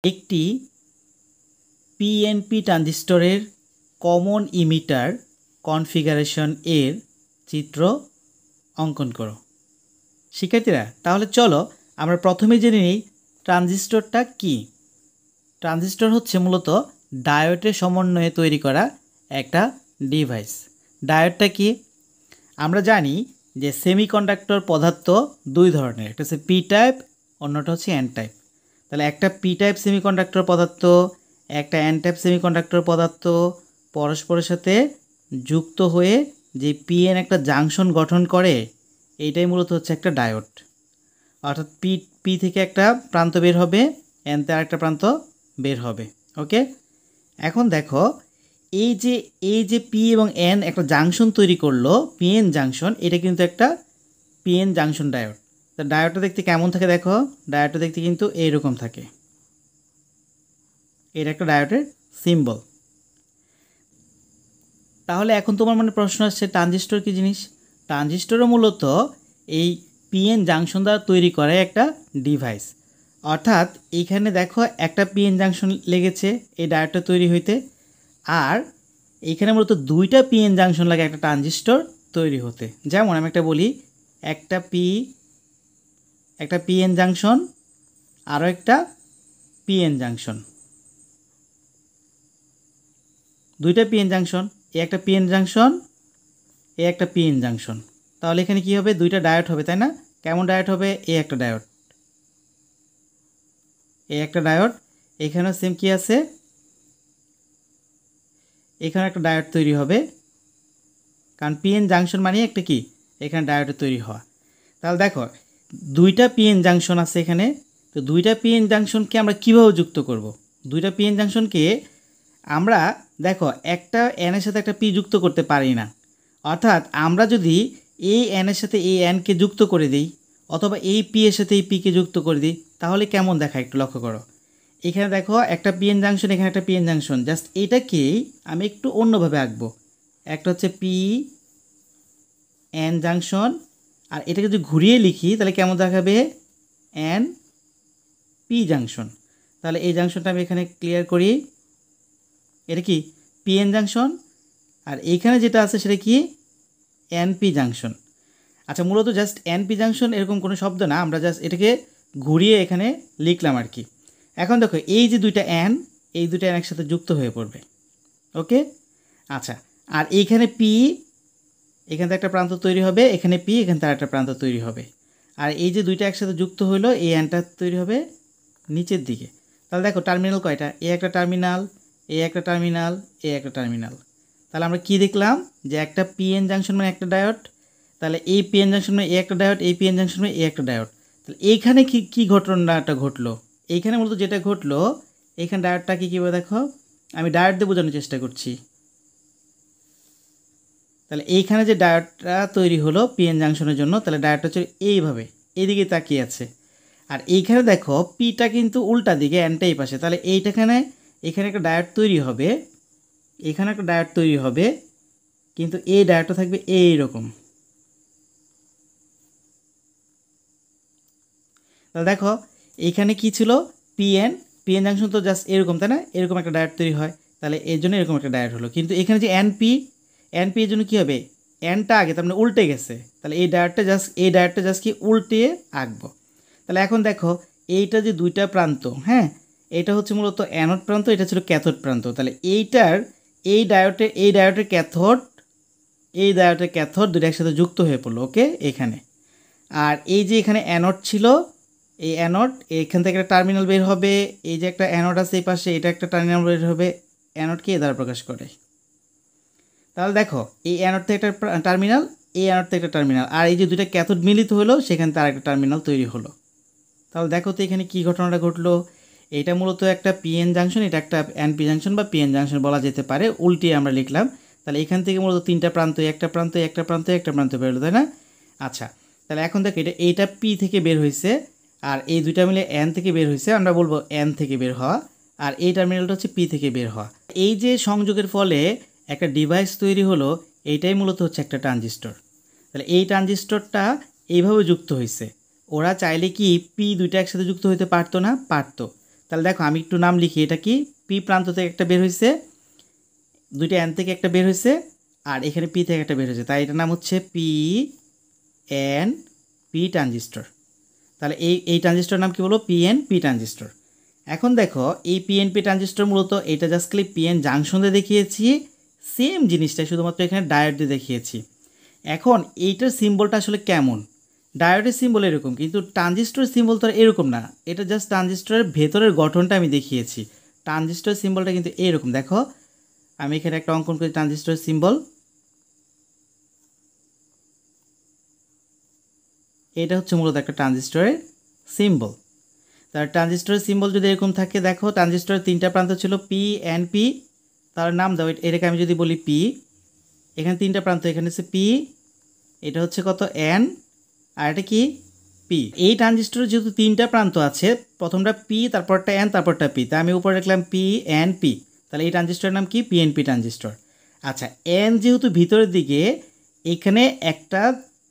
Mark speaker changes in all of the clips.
Speaker 1: একটি PNP ট্রানজিস্টরের common emitter configuration এর চিত্র অঙ্কন করো। শিক্ষার্থীরা, তাহলে চলো আমরা প্রথমে জেনে নিই ট্রানজিস্টরটা কি। ট্রানজিস্টর হচ্ছে মূলত ডায়োডের সমন্বয়ে তৈরি করা একটা ডিভাইস। ডায়োডটা কি? আমরা জানি যে সেমিকন্ডাক্টর পদার্থ দুই ধরনের, একটা হচ্ছে পি টাইপ, অন্যটা হচ্ছে এন টাইপ। তাহলে একটা পি টাইপ সেমিকন্ডাক্টর পদার্থ, একটা এন টাইপ সেমিকন্ডাক্টর পদার্থ পরস্পরের সাথে যুক্ত হয়ে যে পিএন একটা জাংশন গঠন করে, এইটাই মূলত হচ্ছে একটা ডায়োড। অর্থাৎ পি থেকে একটা প্রান্ত বের হবে, এন তে আরেকটা প্রান্ত বের হবে। ওকে, এখন দেখো এই যে পি এবং এন একটা জাংশন তৈরি করলো, পিএন জাংশন, এটা কিন্তু একটা পিএন জাংশন ডায়োড। তা ডায়োডটা দেখতে কেমন থাকে দেখো, ডায়োডটা দেখতে কিন্তু এইরকম থাকে। এটা একটা ডায়োডের সিম্বল। তাহলে এখন তোমার মনে প্রশ্ন আসছে, ট্রানজিস্টর কী জিনিস? ট্রানজিস্টরও মূলত এই পিএন জাংশন দ্বারা তৈরি করা একটা ডিভাইস। অর্থাৎ এইখানে দেখো একটা পিএন জাংশন লেগেছে এই ডায়োডটা তৈরি হইতে, আর এইখানে মূলত দুইটা পিএন জাংশন লাগে একটা ট্রানজিস্টর তৈরি হতে। যেমন আমি একটা বলি, একটা পিএন জাংশন, আরও একটা পিএন জাংশন, দুইটা পিএন জাংশন, এই একটা পিএন জাংশন, এই একটা পিএন জাংশন। তাহলে এখানে কি হবে? দুইটা ডায়োড হবে, তাই না? কেমন ডায়োড হবে? এই একটা ডায়োড, এই একটা ডায়োড। এখানেও সেম কি আছে, এখানে একটা ডায়োড তৈরি হবে, কারণ পিএন জাংশন মানে একটা কি, এখানে ডায়োড তৈরি হওয়া। তাহলে দেখো দুইটা পিএন জাংশন আছে এখানে। তো দুইটা পিএন জাংশনকে আমরা কীভাবে যুক্ত করব? দুইটা পিএন জাংশনকে আমরা দেখো একটা এনের সাথে একটা পি যুক্ত করতে পারি না। অর্থাৎ আমরা যদি এই এনের সাথে এই এনকে যুক্ত করে দিই, অথবা এই পি এর সাথে এই পিকে যুক্ত করে দিই, তাহলে কেমন দেখায় একটু লক্ষ্য করো। এখানে দেখো একটা পিএন জাংশন, এখানে একটা পিএন জাংশন, জাস্ট এটাকেই আমি একটু অন্যভাবে আঁকবো। একটা হচ্ছে পি এন জাংশন, আর এটাকে যদি ঘুরিয়ে লিখি তাহলে কেমন দেখাবে? N P junction. তাহলে এই জাংশনটা আমি এখানে ক্লিয়ার করি, এটা কি পিএন জাংশন, আর এইখানে যেটা আছে সেটা কি এনপি জাংশন। আচ্ছা, মূলত জাস্ট এনপি জাংশন এরকম কোনো শব্দ না, আমরা জাস্ট এটাকে ঘুরিয়ে এখানে লিখলাম আর কি। এখন দেখো এই যে দুইটা এন, এই দুইটা এন একসাথে যুক্ত হয়ে পড়বে। ওকে, আচ্ছা, আর এইখানে পি, এখান থেকে একটা প্রান্ত তৈরি হবে, এখানে পি, এখান থেকে একটা প্রান্ত তৈরি হবে, আর এই যে দুইটা একসাথে যুক্ত হলো, এই এনটা তৈরি হবে নিচের দিকে। তাহলে দেখো টার্মিনাল কয়টা? এ একটা টার্মিনাল, এ একটা টার্মিনাল, এ একটা টার্মিনাল। তাহলে আমরা কি দেখলাম যে একটা পিএন জাংশন মানে একটা ডায়োড। তাহলে এই পিএন জাংশন মানে এ একটা ডায়োড, এই পিএন জাংশন মানে এ একটা ডায়োড। তাহলে এইখানে কি ঘটনাটা ঘটলো? এইখানে মূলত যেটা ঘটলো, এইখানে ডায়োডটা কীভাবে দেখো, আমি ডায়োড দিয়ে বোঝানোর চেষ্টা করছি। তাহলে এইখানে যে ডায়োডটা তৈরি হলো পিএন জাংশনের জন্য, তাহলে ডায়োডটা হচ্ছে এইভাবে এইদিকে তাকিয়ে আছে, আর এইখানে দেখো পিটা কিন্তু উল্টা দিকে, এনটা এই পাশে। তাহলে এখানে একটা ডায়োড তৈরি হবে, এখানে একটা ডায়োড তৈরি হবে, কিন্তু এই ডায়োডটা থাকবে এইরকম। তাহলে দেখো এইখানে কি ছিল, পিএন জাংশন তো জাস্ট এরকম, তাই না? এরকম একটা ডায়োড তৈরি হয়, তাহলে এর জন্য এরকম একটা ডায়োড হলো। কিন্তু এখানে যে এনপি এর জন্য কী হবে? এনটা আগে, তার মানে উল্টে গেছে। তাহলে এই ডায়োডটা জাস্ট কি উল্টে আঁকবো। তাহলে এখন দেখো এইটা যে দুইটা প্রান্ত, হ্যাঁ, এটা হচ্ছে মূলত অ্যানোড প্রান্ত, এটা ছিল ক্যাথোড প্রান্ত। তাহলে এই ডায়োডের ক্যাথোড দুটো একসাথে যুক্ত হয়ে পড়লো। ওকে, এখানে। আর এই যে এখানে অ্যানোড ছিল, এই অ্যানোড, এখান থেকে একটা টার্মিনাল বের হবে, এই যে একটা অ্যানোড আছে এই পাশে, এটা একটা টার্মিনাল বের হবে। অ্যানোডকে এ দ্বারা প্রকাশ করে। তাহলে দেখো এই অ্যানোড থেকে একটা টার্মিনাল, এই অ্যানোড থেকে একটা টার্মিনাল, আর এই যে দুইটা ক্যাথোড মিলিত হলো, সেখান থেকে আরেকটা টার্মিনাল তৈরি হলো। তাহলে দেখো তো এখানে কী ঘটনাটা ঘটলো। এটা মূলত একটা পিএন জাংশন, এটা একটা এনপি জাংশন বা পিএন জাংশন বলা যেতে পারে, উল্টিয়ে আমরা লিখলাম। তাহলে এখান থেকে মূলত তিনটা প্রান্ত, একটা প্রান্ত বেরোলো, তাই না? আচ্ছা, তাহলে এখন দেখো এইটা পি থেকে বের হয়েছে, আর এই দুইটা মিলে এন থেকে বের হয়েছে, আমরা বলবো এন থেকে বের হওয়া, আর এই টার্মিনালটা হচ্ছে পি থেকে বের হওয়া। এই যে সংযোগের ফলে একটা ডিভাইস তৈরি হলো, এইটাই মূলত হচ্ছে একটা ট্রানজিস্টর। তাহলে এই ট্রানজিস্টরটা এইভাবে যুক্ত হয়েছে। ওরা চাইলে কি পি দুইটা একসাথে যুক্ত হতে পারতো না? পারতো। তাহলে দেখো আমি একটু নাম লিখি, এটা কি পি প্রান্ত থেকে একটা বের হয়েছে, দুইটা এন থেকে একটা বের হয়েছে, আর এখানে পি থেকে একটা বের হয়েছে, তাই এটার নাম হচ্ছে পি এন পি ট্রানজিস্টর। তাহলে এই ট্রানজিস্টর নাম কি বলবো, পিএনপি ট্রানজিস্টর। এখন দেখো এই পিএনপি ট্রানজিস্টর মূলত এটা জাস্ট খালি পিএন জাংশন দিয়ে দেখিয়েছি, সেম জিনিসটা শুধুমাত্র এখানে ডায়োড দিয়ে দেখিয়েছি। এখন এইটার সিম্বলটা আসলে কেমন, ডায়োডের সিম্বল এরকম, কিন্তু ট্রানজিস্টরের সিম্বল তো এরকম না, এটা জাস্ট ট্রানজিস্টরের ভেতরের গঠনটা আমি দেখিয়েছি। ট্রানজিস্টরের সিম্বলটা কিন্তু এরকম, দেখো আমি এখানে একটা অঙ্কন করি ট্রানজিস্টরের সিম্বল, এটা হচ্ছে মূলত একটা ট্রানজিস্টরের সিম্বল। তার ট্রানজিস্টরের সিম্বল যদি এরকম থাকে, দেখো ট্রানজিস্টরের তিনটা প্রান্ত ছিল পি এন পি, তার নাম দাও, এটাকে আমি যদি বলি পি, এখানে তিনটা প্রান্ত, এখানে হচ্ছে পি, এটা হচ্ছে কত এন, আর এটা কি পি। এই ট্রানজিস্টরের যেহেতু তিনটা প্রান্ত আছে, প্রথমটা পি, তারপরটা এন, তারপরটা পি, তাই আমি উপরে রাখলাম পি এন পি, তাহলে এই ট্রানজিস্টরের নাম কি, পিএনপি ট্রানজিস্টর। আচ্ছা, এন যেহেতু ভিতরের দিকে, এখানে একটা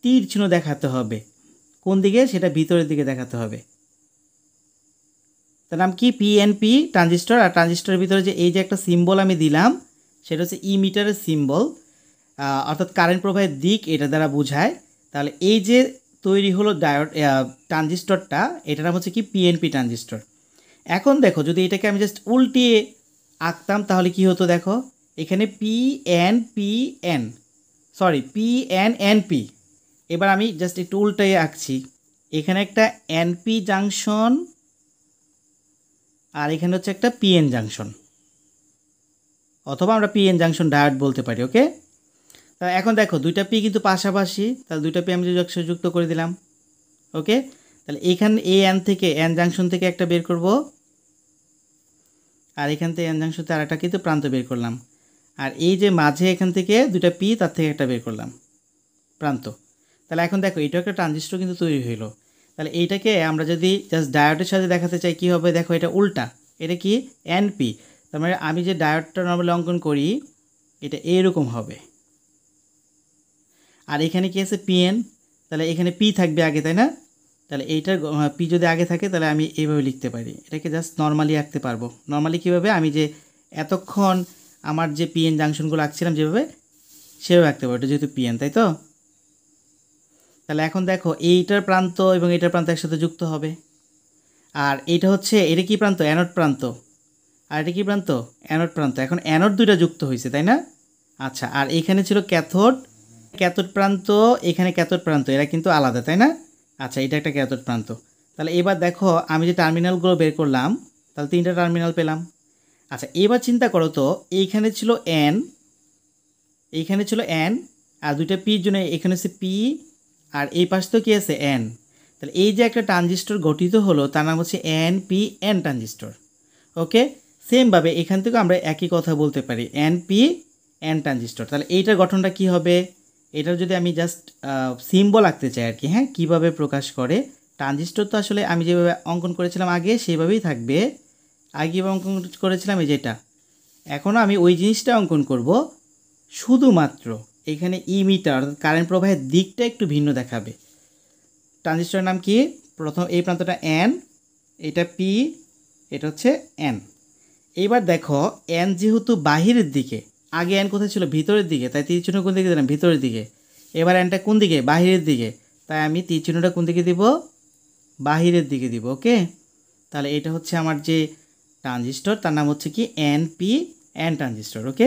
Speaker 1: তীর চিহ্ন দেখাতে হবে, কোন দিকে, সেটা ভিতরের দিকে দেখাতে হবে, তার নাম কি, পিএনপি ট্রানজিস্টর। আর ট্রানজিস্টরের ভিতরে যে এই যে একটা সিম্বল আমি দিলাম, সেটা হচ্ছে ইমিটারের সিম্বল, অর্থাৎ কারেন্ট প্রবাহের দিক এটা দ্বারা বোঝায়। তাহলে এই যে তৈরি হলো ডায়োড ট্রানজিস্টরটা, এটার নাম হচ্ছে কি, পিএনপি ট্রানজিস্টর। এখন দেখো যদি এটাকে আমি জাস্ট উল্টিয়ে আঁকতাম তাহলে কি হতো, দেখো এখানে P N P N, sorry P N N P. এবার আমি জাস্ট একটু উল্টিয়ে আঁকছি, এখানে একটা এনপি জাংশন, আর এখানে হচ্ছে একটা পিএন জাংশন, অথবা আমরা পিএন জাংশন ডায়োড বলতে পারি। ওকে, তা এখন দেখো দুইটা পি কিন্তু পাশাপাশি, তাহলে দুইটা পি আমি যুক্ত করে দিলাম। ওকে, তাহলে এখানে এ এন থেকে, এন জাংশন থেকে একটা বের করব, আর এখান থেকে এন জাংশন থেকে আরেকটা কিন্তু প্রান্ত বের করলাম, আর এই যে মাঝে এখান থেকে দুইটা পি, তার থেকে একটা বের করলাম প্রান্ত। তাহলে এখন দেখো এটাও একটা ট্রানজিস্টর কিন্তু তৈরি হইলো। তাহলে এইটাকে আমরা যদি জাস্ট ডায়োডের সাথে দেখাতে চাই কী হবে, দেখো এটা উল্টা, এটা কি এনপি, তার মানে আমি যে ডায়োডটা নর্মালি অঙ্কন করি এটা এইরকম হবে, আর এখানে কি আছে পিএন, তাহলে এখানে পি থাকবে আগে, তাই না? তাহলে এইটার পি যদি আগে থাকে তাহলে আমি এইভাবে লিখতে পারি, এটাকে জাস্ট নর্মালি আঁকতে পারবো। নর্মালি কীভাবে, আমি যে এতক্ষণ আমার যে পিএন জাংশনগুলো আঁকছিলাম যেভাবে, সেভাবে আঁকতে পারবো, এটা যেহেতু পিএন, তাই তো? তাহলে এখন দেখো এইটার প্রান্ত এবং এইটার প্রান্ত একসাথে যুক্ত হবে, আর এইটা হচ্ছে, এটা কি প্রান্ত, অ্যানোড প্রান্ত, আর এটা কি প্রান্ত, অ্যানোড প্রান্ত। এখন অ্যানোড দুইটা যুক্ত হয়েছে, তাই না? আচ্ছা, আর এইখানে ছিল ক্যাথোড, ক্যাথোড প্রান্ত, এখানে ক্যাথোড প্রান্ত, এরা কিন্তু আলাদা, তাই না? আচ্ছা, এটা একটা ক্যাথোড প্রান্ত। তাহলে এবার দেখো আমি যে টার্মিনালগুলো বের করলাম, তাহলে তিনটা টার্মিনাল পেলাম। আচ্ছা, এবার চিন্তা করো তো, এইখানে ছিল এন, এইখানে ছিল এন, আর দুইটা পির জন্য এখানে হচ্ছে পি, আর এই পাশ তো কি আছে, এন। তাহলে এই যে একটা ট্রানজিস্টর গঠিত হলো, তার নাম হচ্ছে এন পি এন ট্রানজিস্টর। ওকে, সেমভাবে এখান থেকে আমরা একই কথা বলতে পারি, এন পি এন ট্রানজিস্টর। তাহলে এইটার গঠনটা কি হবে, এটার যদি আমি জাস্ট সিম্বল আঁকতে চাই আর কি, হ্যাঁ, কীভাবে প্রকাশ করে ট্রানজিস্টর, তো আসলে আমি যেভাবে অঙ্কন করেছিলাম আগে সেইভাবেই থাকবে, আগে অঙ্কন করেছিলাম এই যেটা, এখনও আমি ওই জিনিসটা অঙ্কন করব, শুধুমাত্র এখানে ইমিটার কারেন্ট প্রবাহের দিকটা একটু ভিন্ন দেখাবে। ট্রানজিস্টরের নাম কি, প্রথম এই প্রান্তটা এন, এটা পি, এটা হচ্ছে এন। এইবার দেখো এন যেহেতু বাহিরের দিকে, আগে এন কোথায় ছিল, ভিতরের দিকে, তাই তীর চিহ্ন কোন দিকে দিলাম, ভিতরের দিকে। এবার এনটা কোন দিকে, বাহিরের দিকে, তাই আমি তীর চিহ্নটা কোন দিকে দিব, বাহিরের দিকে দিব। ওকে, তাহলে এটা হচ্ছে আমার যে ট্রানজিস্টর, তার নাম হচ্ছে কি এন পি এন ট্রানজিস্টর। ওকে,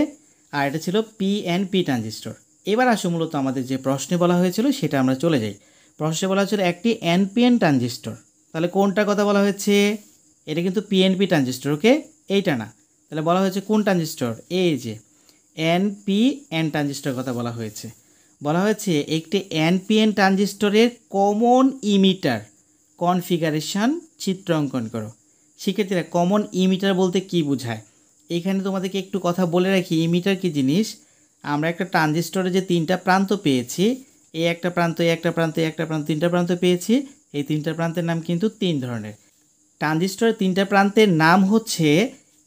Speaker 1: আর এটা ছিল পিএনপি ট্রানজিস্টর। এবার আসো মূলত আমাদের যে প্রশ্নে বলা হয়েছিল সেটা আমরা চলে যাই। প্রশ্নে বলা হয়েছিল একটি এনপিএন ট্রানজিস্টর, তাহলে কোনটার কথা বলা হয়েছে, এটা কিন্তু পিএনপি ট্রানজিস্টর। ওকে, এইটা না, তাহলে বলা হয়েছে কোন ট্রানজিস্টর, এই যে এনপিএন ট্রানজিস্টর কথা বলা হয়েছে। বলা হয়েছে একটি এনপিএন ট্রানজিস্টরের কমন ইমিটার কনফিগারেশন চিত্র অঙ্কন করো। শিক্ষার্থীরা, কমন ইমিটার বলতে কি বোঝায়, এখানে তোমাদেরকে একটু কথা বলে রাখি, ইমিটার কি জিনিস। আমরা একটা ট্রানজিস্টরে যে তিনটা প্রান্ত পেয়েছি, এই একটা প্রান্ত, এই একটা প্রান্ত, এই একটা প্রান্ত, তিনটা প্রান্ত পেয়েছি, এই তিনটা প্রান্তের নাম কিন্তু তিন ধরনের। ট্রানজিস্টরের তিনটা প্রান্তের নাম হচ্ছে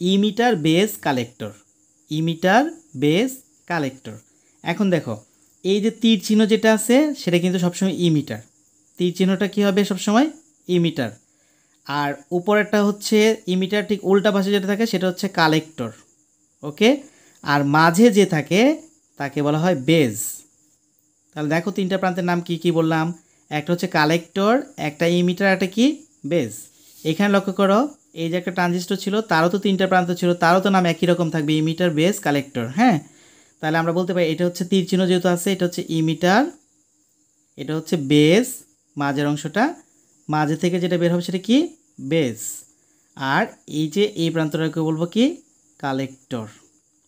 Speaker 1: emitter base collector, emitter base collector. এখন দেখো এই যে তীর চিহ্ন যেটা আছে সেটা কিন্তু সবসময় ইমিটার, তীর চিহ্নটা কী হবে সবসময়, ইমিটার। আর উপরেরটা হচ্ছে ইমিটার, ঠিক উল্টা পাশে যেটা থাকে সেটা হচ্ছে কালেক্টর। ওকে, আর মাঝে যে থাকে তাকে বলা হয় বেজ। তাহলে দেখো তিনটা প্রান্তের নাম কি কি বললাম, একটা হচ্ছে কালেক্টর, একটা ইমিটার, একটা কি বেজ। এখানে লক্ষ্য করো, এই যে একটা ট্রানজিস্টর ছিল তারও তো তিনটা প্রান্ত ছিল, তারও তো নাম একই রকম থাকবে, ইমিটার, বেজ, কালেক্টর। হ্যাঁ, তাহলে আমরা বলতে পারি এটা হচ্ছে তীর চিহ্ন যেহেতু আছে, এটা হচ্ছে ইমিটার, এটা হচ্ছে বেজ, মাঝের অংশটা, মাঝে থেকে যেটা বের হবে সেটা কি বেজ, আর এই যে এই প্রান্তটাকে বলবো কি কালেক্টর।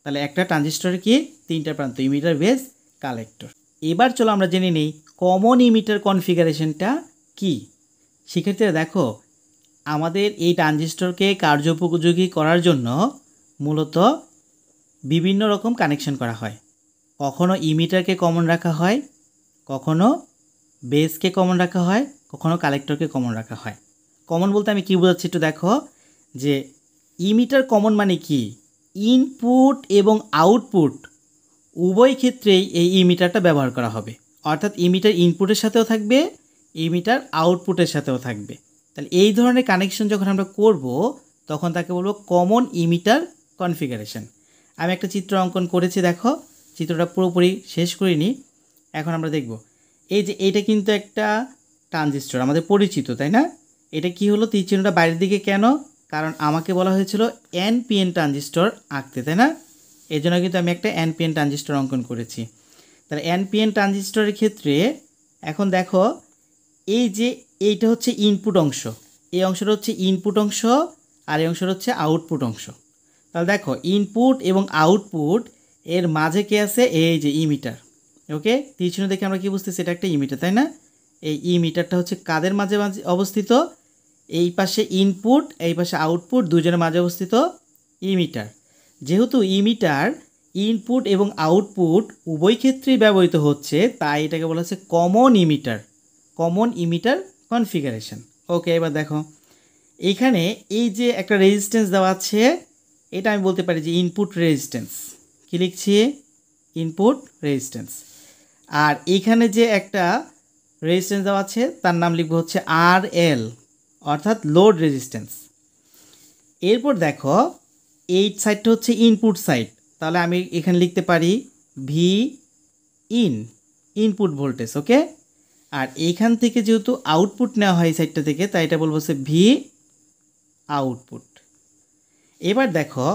Speaker 1: তাহলে একটা ট্রানজিস্টরের কি তিনটা প্রান্ত, ইমিটার, বেজ, কালেক্টর। এবার চলো আমরা জেনে নিই কমন ইমিটার কনফিগারেশনটা কি। শিক্ষার্থীরা দেখো, আমাদের এই ট্রানজিস্টরকে কার্যোপযোগী করার জন্য মূলত বিভিন্ন রকম কানেকশন করা হয়। কখনো ইমিটারকে কমন রাখা হয়, কখনো বেসকে কমন রাখা হয়, কখনো কালেক্টরকে কমন রাখা হয়। কমন বলতে আমি কি বোঝাচ্ছি একটু দেখো, যে ইমিটার কমন মানে কি, ইনপুট এবং আউটপুট উভয় ক্ষেত্রেই এই ইমিটারটা ব্যবহার করা হবে। অর্থাৎ ইমিটার ইনপুটের সাথেও থাকবে, ইমিটার আউটপুটের সাথেও থাকবে। তাহলে এই ধরনের কানেকশন যখন আমরা করব তখন তাকে বলবো কমন ইমিটার কনফিগারেশন। আমি একটা চিত্র অঙ্কন করেছি, দেখো চিত্রটা পুরোপুরি শেষ করিনি, এখন আমরা দেখব। এই যে এইটা কিন্তু একটা ট্রানজিস্টর আমাদের পরিচিত, তাই না? এটা কি হলো, তীর চিহ্নটা বাইরের দিকে কেন? কারণ আমাকে বলা হয়েছিল এনপিএন ট্রানজিস্টর আঁকতে, তাই না? এই জন্য কিন্তু আমি একটা এনপিএন ট্রানজিস্টর অঙ্কন করেছি। তাহলে এনপিএন ট্রানজিস্টরের ক্ষেত্রে এখন দেখো, এই যে এইটা হচ্ছে ইনপুট অংশ, এই অংশটা হচ্ছে ইনপুট অংশ, আর এই অংশটা হচ্ছে আউটপুট অংশ। তাহলে দেখো ইনপুট এবং আউটপুট এর মাঝে কে আছে, এই যে ইমিটার। ওকে, তীর চিহ্ন দেখে আমরা কি বুঝতেছি, এটা একটা ইমিটার, তাই না? এই ইমিটারটা হচ্ছে কাদের মাঝে মাঝে অবস্থিত, এই পাশে ইনপুট, এই পাশে আউটপুট, দুজনের মাঝে অবস্থিত ইমিটার। যেহেতু ইমিটার ইনপুট এবং আউটপুট উভয় ক্ষেত্রেই ব্যবহৃত হচ্ছে, তাই এটাকে বলা হচ্ছে common emitter, common emitter configuration. Okay, এবার দেখো এইখানে এই যে একটা রেজিস্ট্যান্স দেওয়া আছে, এটা আমি বলতে পারি যে ইনপুট রেজিস্ট্যান্স। কী লিখছি, ইনপুট রেজিস্ট্যান্স। আর এইখানে যে একটা রেজিস্ট্যান্স দেওয়া আছে তার নাম লিখবো হচ্ছে আর এল, অর্থাৎ লোড রেজিস্ট্যান্স। এরপর দেখো এই সাইডটা হচ্ছে ইনপুট সাইড, তাহলে আমি এখানে লিখতে পারি ভি ইন, ইনপুট ভোল্টেজ। ওকে, আর এইখান থেকে যেহেতু আউটপুট নেওয়া হয় এই সাইডটা থেকে, তাই এটা বলবো হচ্ছে ভি আউটপুট। এবার দেখো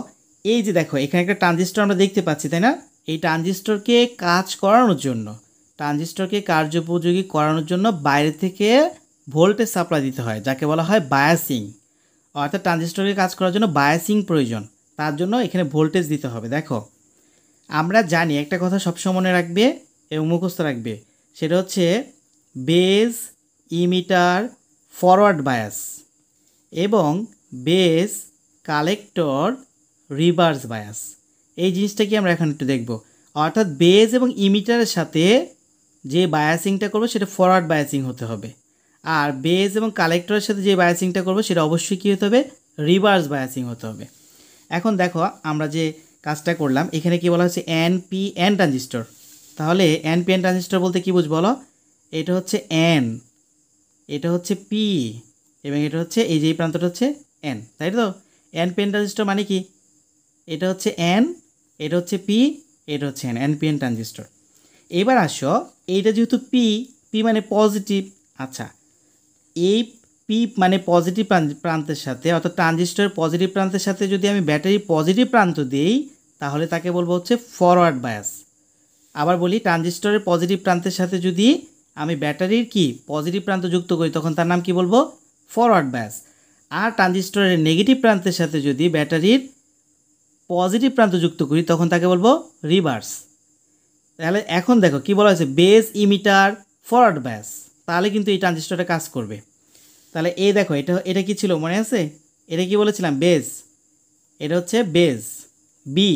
Speaker 1: এই যে দেখো এখানে একটা ট্রানজিস্টর আমরা দেখতে পাচ্ছি, তাই না? এই ট্রানজিস্টরকে কাজ করানোর জন্য, ট্রানজিস্টরকে কার্যোপযোগী করানোর জন্য বাইরে থেকে ভোল্টেজ সাপ্লাই দিতে হয়, যাকে বলা হয় বায়াসিং। অর্থাৎ ট্রানজিস্টরকে কাজ করার জন্য বায়াসিং প্রয়োজন, তার জন্য এখানে ভোল্টেজ দিতে হবে। দেখো আমরা জানি একটা কথা সবসময় মনে রাখবে এবং মুখস্থ রাখবে, সেটা হচ্ছে বেজ, ইমিটার, ফরওয়ার্ড বায়াস, এবং বেজ, কালেক্টর, রিভার্স বায়াস। এই জিনিসটা কি আমরা এখন একটু দেখব। অর্থাৎ বেজ এবং ইমিটারের সাথে যে বায়াসিংটা করবো সেটা ফরওয়ার্ড বায়াসিং হতে হবে, আর বেজ এবং কালেক্টরের সাথে যে বায়াসিংটা করবো সেটা অবশ্যই কী হতে হবে, রিভার্স বায়াসিং হতে হবে। এখন দেখো আমরা যে কাজটা করলাম, এখানে কি বলা হচ্ছে এনপিএন ট্রানজিস্টর। তাহলে এনপিএন ট্রানজিস্টর বলতে কী বুঝবো বলো, এটা হচ্ছে এন, এটা হচ্ছে পি, এবং এটা হচ্ছে এই যে প্রান্তটা হচ্ছে এন, তাই তো? এনপিএন ট্রানজিস্টর মানে কি, এটা হচ্ছে এন, এটা হচ্ছে পি, এটা হচ্ছে এন, এনপিএন ট্রানজিস্টর। এবার আসো, এইটা যেহেতু পি, পি মানে পজিটিভ, আচ্ছা এই পি মানে পজিটিভ প্রান্তের সাথে, অর্থাৎ ট্রানজিস্টরের পজিটিভ প্রান্তের সাথে যদি আমি ব্যাটারির পজিটিভ প্রান্ত দিই তাহলে তাকে বলবো হচ্ছে ফরওয়ার্ড বায়াস। আবার বলি, ট্রানজিস্টরের পজিটিভ প্রান্তের সাথে যদি আমি ব্যাটারির কি পজিটিভ প্রান্ত যুক্ত করি তখন তার নাম কি বলবো, ফরওয়ার্ড বায়াস। আর ট্রানজিস্টরের নেগেটিভ প্রান্তের সাথে যদি ব্যাটারির পজিটিভ প্রান্ত যুক্ত করি তখন তাকে বলবো রিভার্স। তাহলে এখন দেখো কি বলা হয়েছে, বেজ, ইমিটার, ফরওয়ার্ড বায়াস, তাহলে কিন্তু এই ট্রানজিস্টরটা কাজ করবে। তাহলে এই দেখো এটা এটা কি ছিল মনে আছে, এটা কি বলেছিলাম বেজ, এটা হচ্ছে বেজ বি,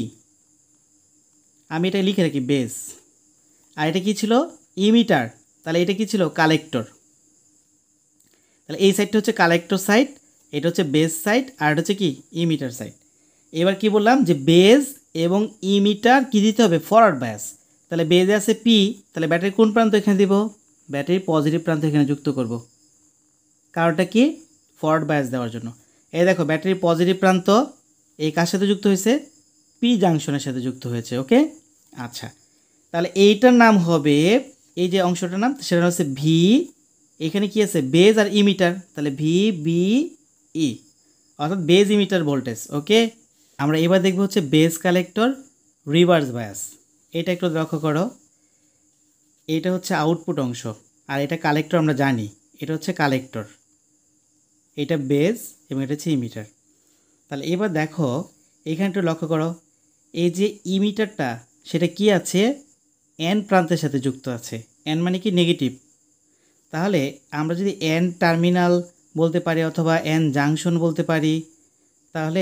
Speaker 1: আমি এটা লিখে রাখি বেজ। আর এটা কি ছিল ইমিটার, তাহলে এটা কি ছিল কালেক্টর। তাহলে এই সাইডটা হচ্ছে কালেক্টর সাইড, এটা হচ্ছে বেজ সাইড, আর এটা হচ্ছে কি ইমিটার সাইড। এবার কি বললাম যে বেজ এবং ইমিটার কি দিতে হবে, ফরওয়ার্ড বায়াস। তাহলে বেজে আছে পি, তাহলে ব্যাটারির কোন প্রান্ত এখানে দিব, ব্যাটারির পজিটিভ প্রান্ত এখানে যুক্ত করব। কারণটা কি, ফরওয়ার্ড বায়াস দেওয়ার জন্য। এই দেখো ব্যাটারির পজিটিভ প্রান্ত এই কার সাথে যুক্ত হয়েছে, পি জাংশনের সাথে যুক্ত হয়েছে। ওকে, আচ্ছা, তাহলে এইটার নাম হবে, এই যে অংশটার নাম সেটা হচ্ছে ভি, এখানে কি আছে বেজ আর ইমিটার, তাহলে ভি বি ই, অর্থাৎ বেজ ইমিটার ভোল্টেজ। ওকে, আমরা এবার দেখব হচ্ছে বেজ কালেক্টর রিভার্স বায়াস। এটা একটু লক্ষ্য করো, এটা হচ্ছে আউটপুট অংশ আর এটা কালেক্টর, আমরা জানি এটা হচ্ছে কালেক্টর, এটা বেজ এবং এটা হচ্ছে ইমিটার। তাহলে এবার দেখো এখানে একটু লক্ষ্য করো, এই যে ইমিটারটা সেটা কি আছে, এন প্রান্তের সাথে যুক্ত আছে। এন মানে কি নেগেটিভ, তাহলে আমরা যদি এন টার্মিনাল বলতে পারি অথবা এন জাংশন বলতে পারি, তাহলে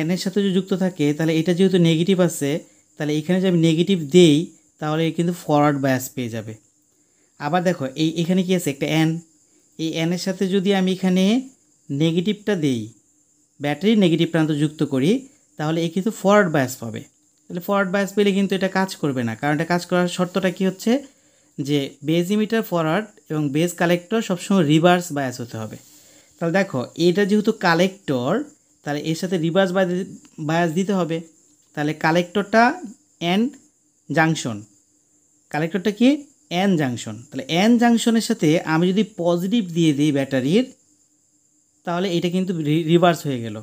Speaker 1: এনের সাথে যদি যুক্ত থাকে তাহলে এটা যেহেতু নেগেটিভ আছে, তাহলে এখানে যদি আমি নেগেটিভ দেই তাহলে কিন্তু ফরওয়ার্ড বায়াস পেয়ে যাবে। আবার দেখো এখানে কি আছে একটা এন, এই এনের সাথে যদি আমি এখানে নেগেটিভটা দেই, ব্যাটারির নেগেটিভ প্রান্ত যুক্ত করি, তাহলে এই কিন্তু ফরওয়ার্ড বায়াস পাবে। তাহলে ফরওয়ার্ড বায়াস পেলে কিন্তু এটা কাজ করবে না, কারণ এটা কাজ করার শর্তটা কি হচ্ছে যে বেজ ইমিটার ফরওয়ার্ড এবং বেজ কালেক্টর সবসময় রিভার্স বায়াস হতে হবে। তাহলে দেখো এটা যেহেতু কালেক্টর, তাহলে এর সাথে রিভার্স বায়াস দিতে হবে। তাহলে কালেক্টরটা এন জাংশন, কালেক্টরটা কি এন জাংশন, তাহলে এন জাংশনের সাথে আমি যদি পজিটিভ দিয়ে দিই ব্যাটারির, তাহলে এটা কিন্তু রিভার্স হয়ে গেল।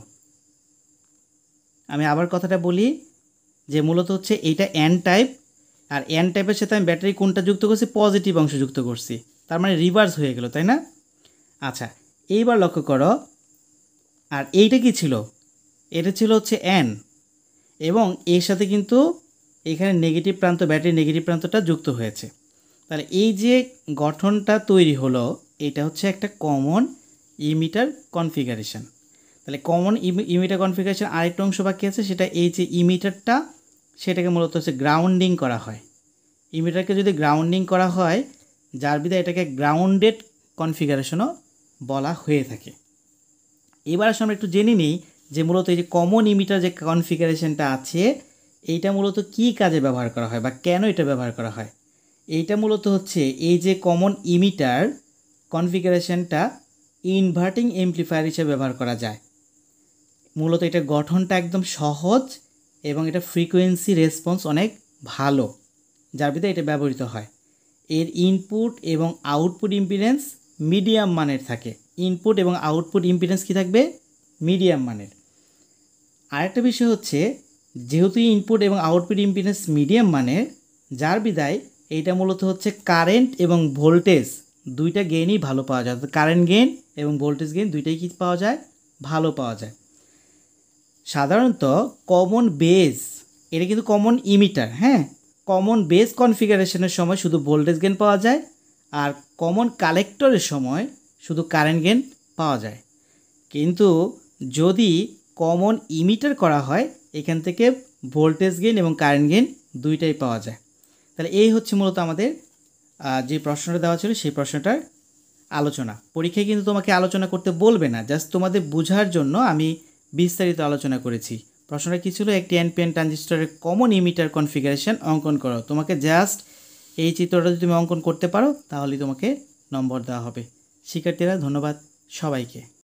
Speaker 1: আমি আবার কথাটা বলি যে মূলত হচ্ছে এইটা এন টাইপ, আর এন টাইপের সাথে আমি ব্যাটারি কোনটা যুক্ত করছি, পজিটিভ অংশ যুক্ত করছি, তার মানে রিভার্স হয়ে গেল, তাই না? আচ্ছা, এইবার লক্ষ্য করো, আর এইটা কি ছিল, এটা ছিল হচ্ছে এন, এবং এর সাথে কিন্তু এখানে নেগেটিভ প্রান্ত, ব্যাটারির নেগেটিভ প্রান্তটা যুক্ত হয়েছে। তাহলে এই যে গঠনটা তৈরি হলো, এটা হচ্ছে একটা কমন ইমিটার কনফিগারেশন। তাহলে কমন ইমিটার কনফিগারেশন আরেকটা অংশ বাকি আছে, সেটা এই যে ইমিটারটা, সেটাকে মূলত হচ্ছে গ্রাউন্ডিং করা হয়। ইমিটারকে যদি গ্রাউন্ডিং করা হয়, যার বিধায় এটাকে গ্রাউন্ডেড কনফিগারেশনও বলা হয়ে থাকে। এবার আসলে আমরা একটু জেনে নিই যে মূলত এই যে কমন ইমিটার যে কনফিগারেশনটা আছে, এইটা মূলত কী কাজে ব্যবহার করা হয় বা কেন এটা ব্যবহার করা হয়। এইটা মূলত হচ্ছে এই যে কমন ইমিটার কনফিগারেশনটা ইনভার্টিং এমপ্লিফায়ার হিসেবে ব্যবহার করা যায়। মূলত এটা গঠনটা একদম সহজ এবং এটা ফ্রিকোয়েন্সি রেসপন্স অনেক ভালো, যার ভিতরে এটা ব্যবহৃত হয়। এর ইনপুট এবং আউটপুট ইম্পিডেন্স মিডিয়াম মানের থাকে। ইনপুট এবং আউটপুট ইম্পিডেন্স কী থাকবে, মিডিয়াম মানের। আরেকটা বিষয় হচ্ছে যেহেতু ইনপুট এবং আউটপুট ইম্পিডেন্স মিডিয়াম মানের, যার বিধায় এইটা মূলত হচ্ছে কারেন্ট এবং ভোল্টেজ দুইটা গেইনই ভালো পাওয়া যায়। কারেন্ট গেইন এবং ভোল্টেজ গেইন দুইটাই কি পাওয়া যায়, ভালো পাওয়া যায়। সাধারণত কমন বেজ, এটা কিন্তু কমন ইমিটার, হ্যাঁ, কমন বেজ কনফিগারেশনের সময় শুধু ভোল্টেজ গেইন পাওয়া যায়, আর কমন কালেক্টরের সময় শুধু কারেন্ট গেইন পাওয়া যায়। কিন্তু যদি কমন ইমিটার করা হয়, এখান থেকে ভোল্টেজ গেইন এবং কারেন্ট গেইন দুইটাই পাওয়া যায়। তাহলে এই হচ্ছে মূলত আমাদের যে প্রশ্নটা দেওয়া ছিল সেই প্রশ্নটার আলোচনা। পরীক্ষায় কিন্তু তোমাকে আলোচনা করতে বলবে না, জাস্ট তোমাদের বোঝার জন্য আমি বিস্তারিত আলোচনা করেছি। প্রশ্নটা কী ছিল, একটি এনপিএন ট্রানজিস্টরের কমন ইমিটার কনফিগারেশন অঙ্কন করো। তোমাকে জাস্ট এই চিত্রটা যদি তুমি অঙ্কন করতে পারো তাহলেই তোমাকে নম্বর দেওয়া হবে। শিক্ষার্থীরা ধন্যবাদ সবাইকে।